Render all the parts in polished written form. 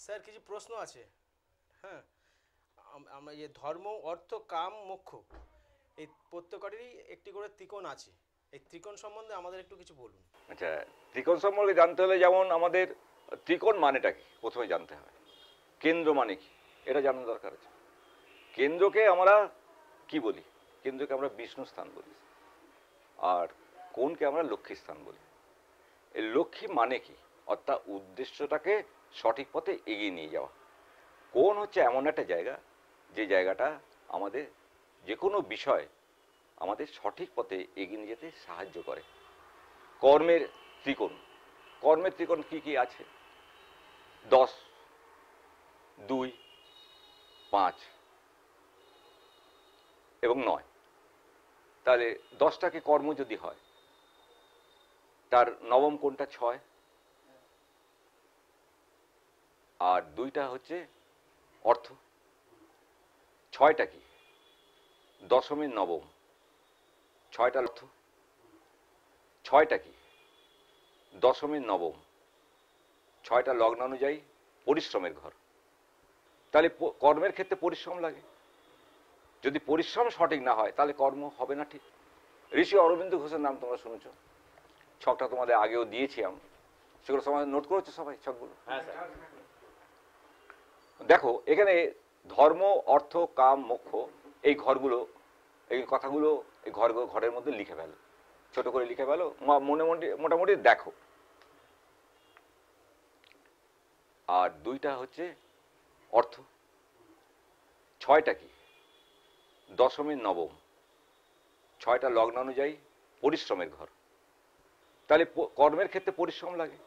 Sir কিছু প্রশ্ন আছে। হ্যাঁ, আমরা যে ধর্ম, অর্থ, কাম, মোক্ষ, এই প্রত্যেকটিরই একটি করে ত্রিকোণ আছে। এই ত্রিকোণ সম্বন্ধে আমাদের একটু কিছু বলুন। আচ্ছা, ত্রিকোণ সম্পর্কে জানতে হলে যেমন আমাদের ত্রিকোণ মানেটা কি প্রথমে জানতে হবে, কেন্দ্র মানে কি এটা জানার দরকার আছে। কেন্দ্রকে আমরা কি বলি? কেন্দ্রকে আমরা বিষ্ণু স্থান বলি, আর কোণকে আমরা লক্ষ্মী স্থান বলি। এই লক্ষ্মী মানে কি, অর্থাৎ উদ্দেশ্যটাকে সঠিক পথে এগিয়ে নিয়ে যাওয়া। কোণ হচ্ছে এমন একটা জায়গা, যে জায়গাটা আমাদের যে কোনো বিষয় আমাদের সঠিক পথে এগিয়ে নিয়ে যেতে সাহায্য করে। কর্মের ত্রিকোণ, কর্মের ত্রিকোণ কি কি আছে? 10, 2, 5 এবং 9। তাহলে 10টাকে কর্ম যদি হয়, তার নবম কোণটা 6, আর 2টা হচ্ছে অর্থ। 6টা কি? দশমীর নবম। 6টা অর্থ। 6টা কি? দশমীর নবম। 6টা লগ্ন অনুযায়ী পরিশ্রমের ঘর। তাহলে কর্মের ক্ষেত্রে পরিশ্রম লাগে। যদি পরিশ্রম সঠিক না হয় তাহলে কর্ম হবে না ঠিক। ঋষি অরবিন্দ ঘোষের নাম তোমরা শুনেছ, ছকটা তোমাদের আগেও দিয়েছি আমি, সেগুলো সবাই নোট করেছো সবাই ছকগুলো? দেখো এখানে ধর্ম, অর্থ, কাম, মোক্ষ, এই ঘরগুলো, এই কথাগুলো এই ঘরের মধ্যে লিখে ফেলো, ছোট করে লিখে ফেলো, মনে মোটামুটি দেখো। আর 2টা হচ্ছে অর্থ। 6টা কি? দশমীর নবম। 6টা লগ্ন অনুযায়ী পরিশ্রমের ঘর। তাহলে কর্মের ক্ষেত্রে পরিশ্রম লাগে।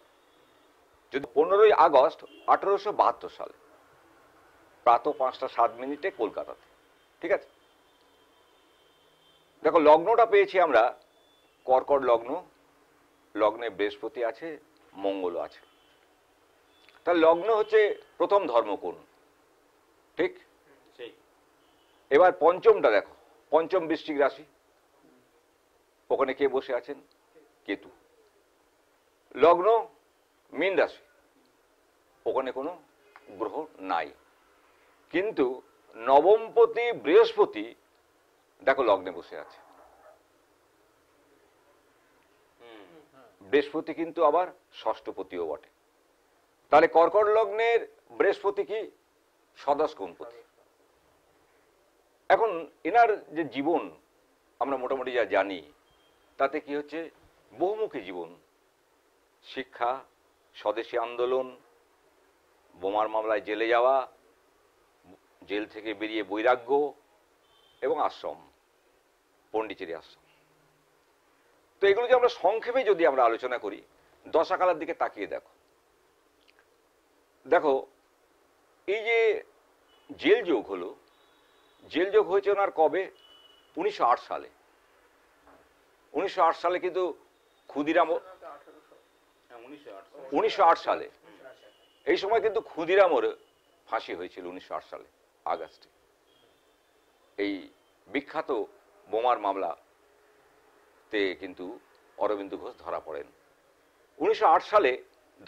যদি 15ই আগস্ট 1872 সালে প্রাত 5টা 7 মিনিটে কলকাতাতে, ঠিক আছে? দেখো লগ্নটা পেয়েছি আমরা কর্কট লগ্ন, লগ্নে বৃহস্পতি আছে, মঙ্গল আছে। তাহলে লগ্ন হচ্ছে প্রথম ধর্মকোণ, ঠিক? এবার পঞ্চমটা দেখো, পঞ্চম বৃশ্চিক রাশি, ওখানে কে বসে আছেন? কেতু। লগ্ন মীন রাশি, ওখানে কোনো গ্রহ নাই, কিন্তু নবমপতি বৃহস্পতি দেখো লগ্নে বসে আছে। বৃহস্পতি কিন্তু আবার ষষ্ঠপতিও বটে। তাহলে কর্কট লগ্নের বৃহস্পতি কি? সদশ কোণপতি। এখন এনার যে জীবন আমরা মোটামুটি যা জানি, তাতে কি হচ্ছে? বহুমুখী জীবন, শিক্ষা, স্বদেশী আন্দোলন, বোমার মামলায় জেলে যাওয়া, জেল থেকে বেরিয়ে বৈরাগ্য এবং আশ্রম, পণ্ডিচেরি আশ্রম। তো এগুলো যে আমরা সংক্ষেপে যদি আমরা আলোচনা করি, দশাকালার দিকে তাকিয়ে দেখো। দেখো এই যে জেল যোগ হলো, জেল যোগ হয়েছে ওনার কবে? 1908 সালে। 1908 সালে কিন্তু ক্ষুদিরাম, 1908 সালে এই সময় কিন্তু ক্ষুদিরামর ফাঁসি হয়েছিল 1908 সালে আগস্টে, এই বিখ্যাত বোমার মামলাতে কিন্তু অরবিন্দ ঘোষ ধরা পড়েন। 1908 সালে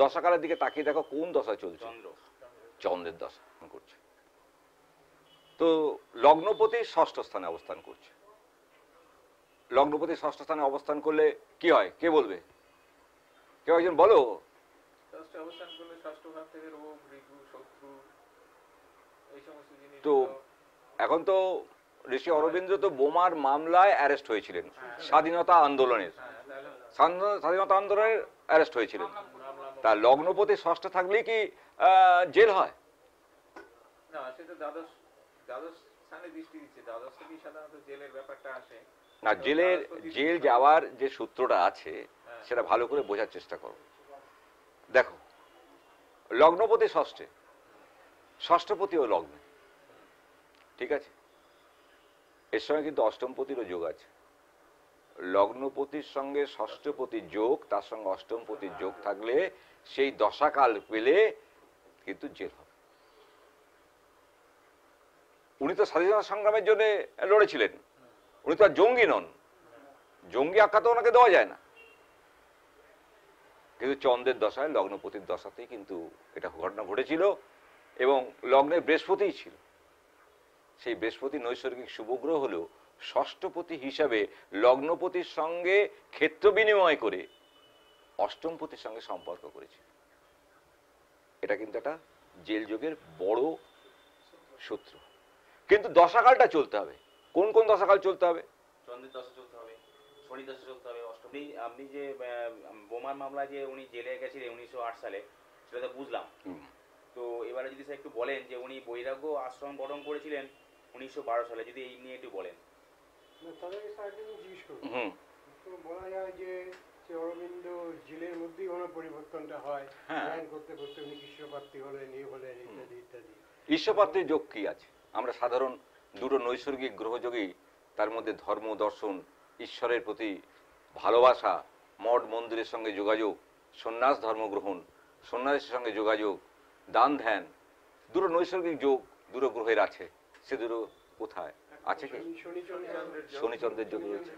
দশাকালের দিকে তাকিয়ে দেখো কোন দশা চলছে? চন্দ্রের দশা করছে। তো লগ্নপতি ষষ্ঠ স্থানে অবস্থান করছে। লগ্নপতি ষষ্ঠ স্থানে অবস্থান করলে কি হয়? কে বলবে? কেউ একজন বলো। তো এখন তো ঋষি অরবিন্দ তো বোমার মামলায় অ্যারেস্ট হয়েছিলেন, স্বাধীনতা আন্দোলনের, স্বাধীনতা আন্দোলনের অ্যারেস্ট হয়েছিলেন। তা লগ্নপতি ষষ্ঠ থাকলেই কি জেল হয়? না, জেল যাওয়ার যে সূত্রটা আছে সেটা ভালো করে বোঝার চেষ্টা করো। দেখো লগ্নপতি ষষ্ঠে, ষষ্ঠপতিও লগ্নে, ঠিক আছে? এর সঙ্গে কিন্তু অষ্টমপতিরও যোগ আছে। লগ্নপতির সঙ্গে ষষ্ঠপতির যোগ, তার সঙ্গে অষ্টমপতির যোগ থাকলে সেই দশাকাল পেলে কিন্তু জেল হবে। উনি তো স্বাধীনতা সংগ্রামের জন্য লড়েছিলেন, উনি তো আর জঙ্গি নন, জঙ্গি আখ্যা তো ওনাকে দেওয়া যায় না। কিন্তু চন্দ্রের দশায়, লগ্নপতির দশাতেই কিন্তু এটা ঘটনা ঘটেছিল। এবং লগ্নে বৃহস্পতিই ছিল। সেই বৃহস্পতি নৈসর্গিক শুভগ্রহ হলেও ষষ্ঠপতি হিসাবে লগ্নপতির সঙ্গে ক্ষেত্র বিনিময় করে অষ্টমপতির সঙ্গে সম্পর্ক করেছে। এটা কিন্তু একটা জেল যোগের বড় সূত্র। কিন্তু দশাকালটা চলতে হবে। কোন কোন দশাকাল চলতে হবে? চন্দ্রের দশা চলতে হবে, শনি দশা চলতে হবে, অষ্টমী। আপনি যে বোমার মামলায় যে উনি জেলে গেছিলেন 1908 সালে, সেটা তো বুঝলাম। তো এবারে যদি স্যার একটু বলেন যে উনি বৈরাগ্য আশ্রম গঠন করেছিলেন 1912 সালে, যদি এই নিয়ে একটু বলেন। তাদেরকে স্যারকে আমি জিজ্ঞেস করবো। তো বলা যায় যে অরবিন্দ জেলের মধ্যেই কোনো পরিবর্তনটা হয়, ধ্যান করতে করতে উনি কৃষ্ণপ্রাপ্তি হলেন, হলেন ইত্যাদি ইত্যাদি। ঈশ্বরপ্রাপ্তির যোগ কি আছে? আমরা সাধারণ দুটো নৈসর্গিক গ্রহযোগী, তার মধ্যে ধর্ম দর্শন, ঈশ্বরের প্রতি ভালোবাসা, মঠ মন্দিরের সঙ্গে যোগাযোগ, সন্ন্যাস ধর্মগ্রহণ, সন্ন্যাসের সঙ্গে যোগাযোগ, দান ধ্যান, দুটো নৈসর্গিক যোগ দুটো গ্রহের আছে। সে দুটো কোথায় আছে? কি শনিচন্দ্রের যোগ রয়েছে,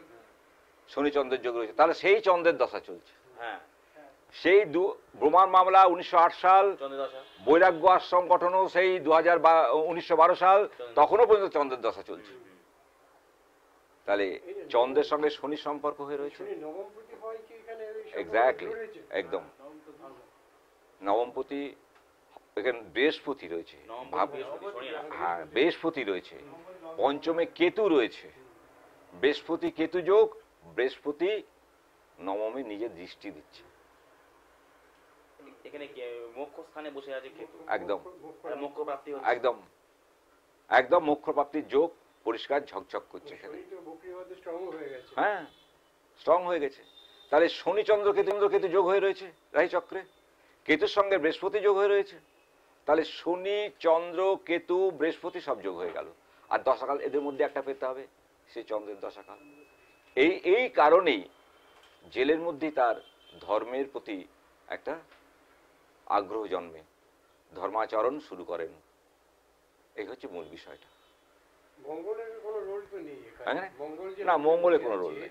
শনিচন্দ্রের যোগ রয়েছে। তাহলে সেই চন্দ্রের দশা চলছে। হ্যাঁ, সেই বোমার মামলা 1908 সাল, চন্দ্রের দশা। বৈরাগ্য আশ্রম গঠনও সেই 1912 সাল, তখনও পর্যন্ত চন্দ্রের দশা চলছে। তাহলে চন্দ্রের সঙ্গে শনি সম্পর্ক হয়ে রয়েছে। এক্স্যাক্টলি, একদম। নবমপতি এখানে বৃহস্পতি রয়েছে, হ্যাঁ বৃহস্পতি রয়েছে, পঞ্চমে কেতু রয়েছে। বৃহস্পতি কেতু যোগ, বৃহস্পতি নবমে নিজের দৃষ্টি দিচ্ছে। এখানে মোক্ষ স্থানে বসে আছে কেতু। একদম মোক্ষ প্রাপ্তি হচ্ছে। একদম একদম মোক্ষ প্রাপ্তির যোগ পরিষ্কার ঝকঝক করছে এখানে। হ্যাঁ, স্ট্রং হয়ে গেছে। তাহলে শনি চন্দ্র কেতু যোগ হয়ে রয়েছে রাশি চক্রে, কেতুর সঙ্গে বৃহস্পতি যোগ হয়ে রয়েছে। তাহলে শনি চন্দ্র কেতু বৃহস্পতি সব যোগ হয়ে গেল। আর দশাকাল এদের মধ্যে একটা পেতে হবে, সে চন্দ্রের দশাকাল। এই কারণেই জেলের মধ্যেই তার ধর্মের প্রতি একটা আগ্রহ জন্মে, ধর্মাচরণ শুরু করেন। এই হচ্ছে মূল বিষয়টা। না, মঙ্গলে কোনো রোল নেই।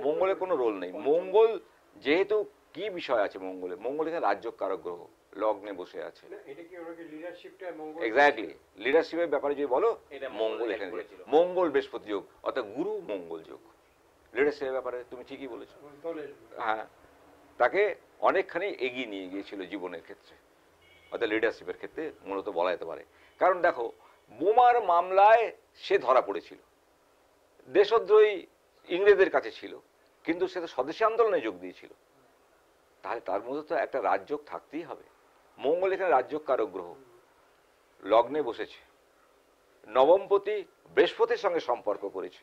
মঙ্গলে কোনো রোল নেই। মঙ্গল যেহেতু কি বিষয় আছে মঙ্গলে? মঙ্গল এখানে রাজ্যকারক গ্রহ, লগ্নে বসে আছে। এক্স্যাক্টলি, লিডারশিপের ব্যাপারে যদি বলো, মঙ্গল এখানে, মঙ্গল বৃহস্পতি যোগ, অর্থাৎ গুরু মঙ্গল যোগ। লিডারশিপের ব্যাপারে তুমি ঠিকই বলেছো। হ্যাঁ, তাকে অনেকখানি এগিয়ে নিয়ে গিয়েছিল জীবনের ক্ষেত্রে, অর্থাৎ লিডারশিপের ক্ষেত্রে মূলত বলা যেতে পারে। কারণ দেখো, বোমার মামলায় সে ধরা পড়েছিল, দেশদ্রোহী ইংরেজদের কাছে ছিল, কিন্তু সে তো স্বদেশী আন্দোলনে যোগ দিয়েছিল। তাহলে তার মধ্যে তো একটা রাজযোগ থাকতেই হবে। মঙ্গল এখানে রাজযোগ কারক গ্রহ, লগ্নে বসেছে, নবমপতি বৃহস্পতির সঙ্গে সম্পর্ক করেছে,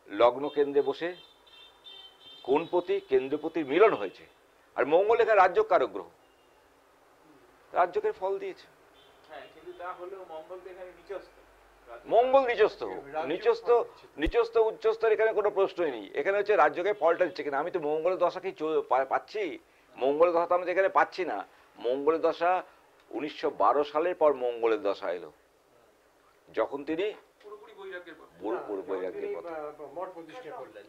লগ্ন কেন্দ্রে বসে কোণপতি কেন্দ্রপতির মিলন হয়েছে। আর মঙ্গল এখানে রাজযোগ কারক গ্রহ, রাজযোগের ফল দিয়েছে। মঙ্গল নিচস্থ, নিচস্থ উচ্চস্তর এখানে কোনো প্রশ্নই নেই। এখানে হচ্ছে রাজযোগের ফলটা দিচ্ছে কিনা। আমি তো মঙ্গলের দশা কি পাচ্ছি? মঙ্গলের দশা তো আমি এখানে পাচ্ছি না। মঙ্গলের দশা 1912 সালের পর মঙ্গলের দশা এলো, যখন তিনি মত প্রতিষ্ঠা করলেন।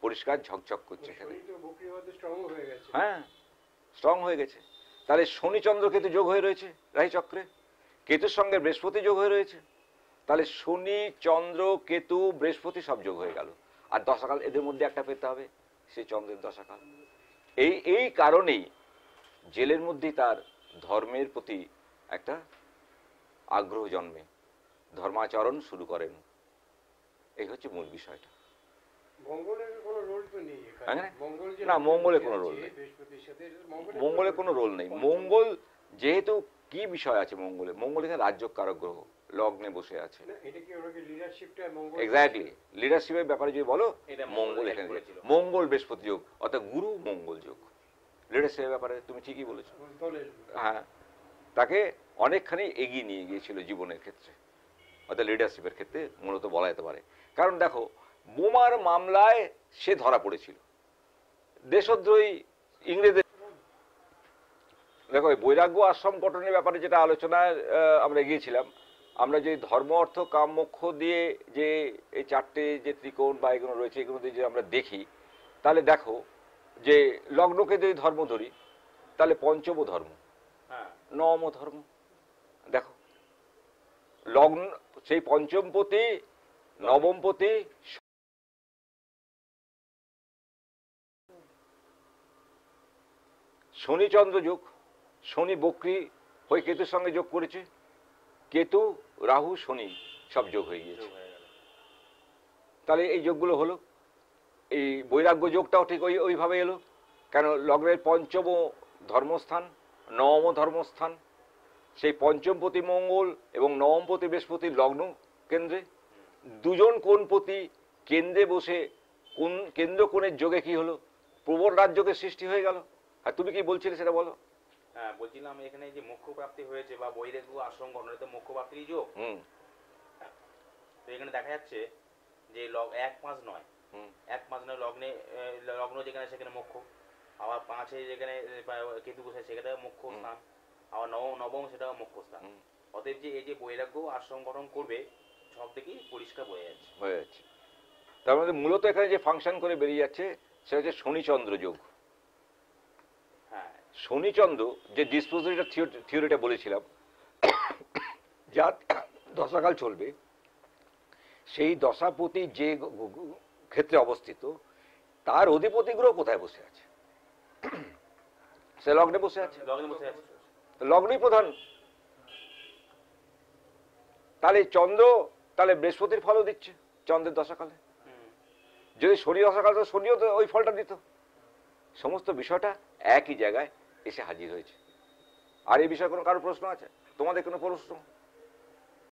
পরিষ্কার ঝকঝক করছে এখানে। হ্যাঁ, স্ট্রং হয়ে গেছে। তাহলে শনি চন্দ্র কেতু যোগ হয়ে রয়েছে রাশি চক্রে, কেতুর সঙ্গে বৃহস্পতি যোগ হয়ে রয়েছে। তাহলে শনি চন্দ্র কেতু বৃহস্পতি সব যোগ হয়ে গেল। আর দশাকাল এদের মধ্যে একটা পেতে হবে, সে চন্দ্রের দশাকাল। এই কারণেই জেলের মধ্যেই তার ধর্মের প্রতি একটা আগ্রহ জন্মে, ধর্মাচরণ শুরু করেন। এই হচ্ছে মূল বিষয়টা। না, মঙ্গলে কোনো রোল নেই। মঙ্গলে কোনো রোল নেই। মঙ্গল যেহেতু কি বিষয় আছে মঙ্গলে? মঙ্গল এখানে রাজযোগ কারক গ্রহ, লগ্নে বসে আছে। এক্স্যাক্টলি, লিডারশিপের ব্যাপারে যদি বলো, মঙ্গল এখানে, মঙ্গল বৃহস্পতি যোগ, অর্থাৎ গুরু মঙ্গল যোগ। লিডারশিপের ব্যাপারে তুমি ঠিকই বলেছো। হ্যাঁ, তাকে অনেকখানি এগিয়ে নিয়ে গিয়েছিল জীবনের ক্ষেত্রে, অর্থাৎ লিডারশিপের ক্ষেত্রে মূলত বলা যেতে পারে। কারণ দেখো, বোমার মামলায় সে ধরা পড়েছিল, দেশদ্রোহী ইংরেজদের। দেখো, বৈরাগ্য আশ্রম গঠনের ব্যাপারে যেটা আলোচনায় আমরা গিয়েছিলাম, আমরা যে ধর্ম অর্থ কাম মোক্ষ দিয়ে যে এই চারটে যে ত্রিকোণ বা এগুলো রয়েছে, এগুলো দিয়ে যে আমরা দেখি, তাহলে দেখো যে লগ্নকে যদি ধর্ম ধরি, তাহলে পঞ্চম ধর্ম, নবম ধর্ম। দেখো লগ্ন সেই পঞ্চমপতি নবমপতি শনি চন্দ্র যোগ, শনি বক্রী হয়ে কেতুর সঙ্গে যোগ করেছে, কেতু রাহু শনি সব যোগ হয়ে গিয়েছে। তাহলে এই যোগগুলো হলো। এই বৈরাগ্য যোগটাও ঠিক ওইভাবে এলো, কেন লগ্নের পঞ্চম ধর্মস্থান নবম ধর্মস্থান, সেই পঞ্চমপতি মঙ্গল এবং নবমপতি বৃহস্পতি লগ্ন কেন্দ্রে, দুজন কোণপতি কেন্দ্রে বসে কোন কেন্দ্র কোণের যোগে কি হলো, প্রবল রাজযোগের সৃষ্টি হয়ে গেল। আর তুমি কি বলছিলে সেটা বলো। হ্যাঁ, বলছিলাম এখানে যে মুখ্য প্রাপ্তি হয়েছে বা বৈরাগ্য আশ্রম গঠনে তো মুখ্য প্রাপ্তির যোগ। তো এখানে দেখা যাচ্ছে যে 1-5-9 1-5-9 লগ্নে লগ্ন যেখানে সেখানে মুখ্য, আবার 5-এ যেখানে কেতু বসে সেখানে মুখ্য স্থান, আবার নবম সেটাও মুখ্য স্থান। অতএব যে এই যে বৈরাগ্য আশ্রম গঠন করবে সব থেকেই পরিষ্কার হয়ে যাচ্ছে। তার মধ্যে মূলত এখানে যে ফাংশন করে বেরিয়ে যাচ্ছে সেটা হচ্ছে শনিচন্দ্র যোগ। হ্যাঁ, শনিচন্দ্র যে ডিসপোজিটর থিওরিটা বলেছিলাম, যা দশাকাল চলবে সেই দশাপতি যে ক্ষেত্রে অবস্থিত তার অধিপতি গ্রহ কোথায় বসে আছে, সে লগ্নে বসে আছে। লগ্নই প্রধান। তাহলে চন্দ্র তাহলে বৃহস্পতির ফলও দিচ্ছে চন্দ্রের দশাকালে, যদি শনি দশাকাল তো শনিও তো ওই ফলটা দিত। সমস্ত বিষয়টা একই জায়গায় এসে হাজির হয়েছে। আর এই বিষয়ে কোনো কারো প্রশ্ন আছে? তোমাদের কোনো প্রশ্ন?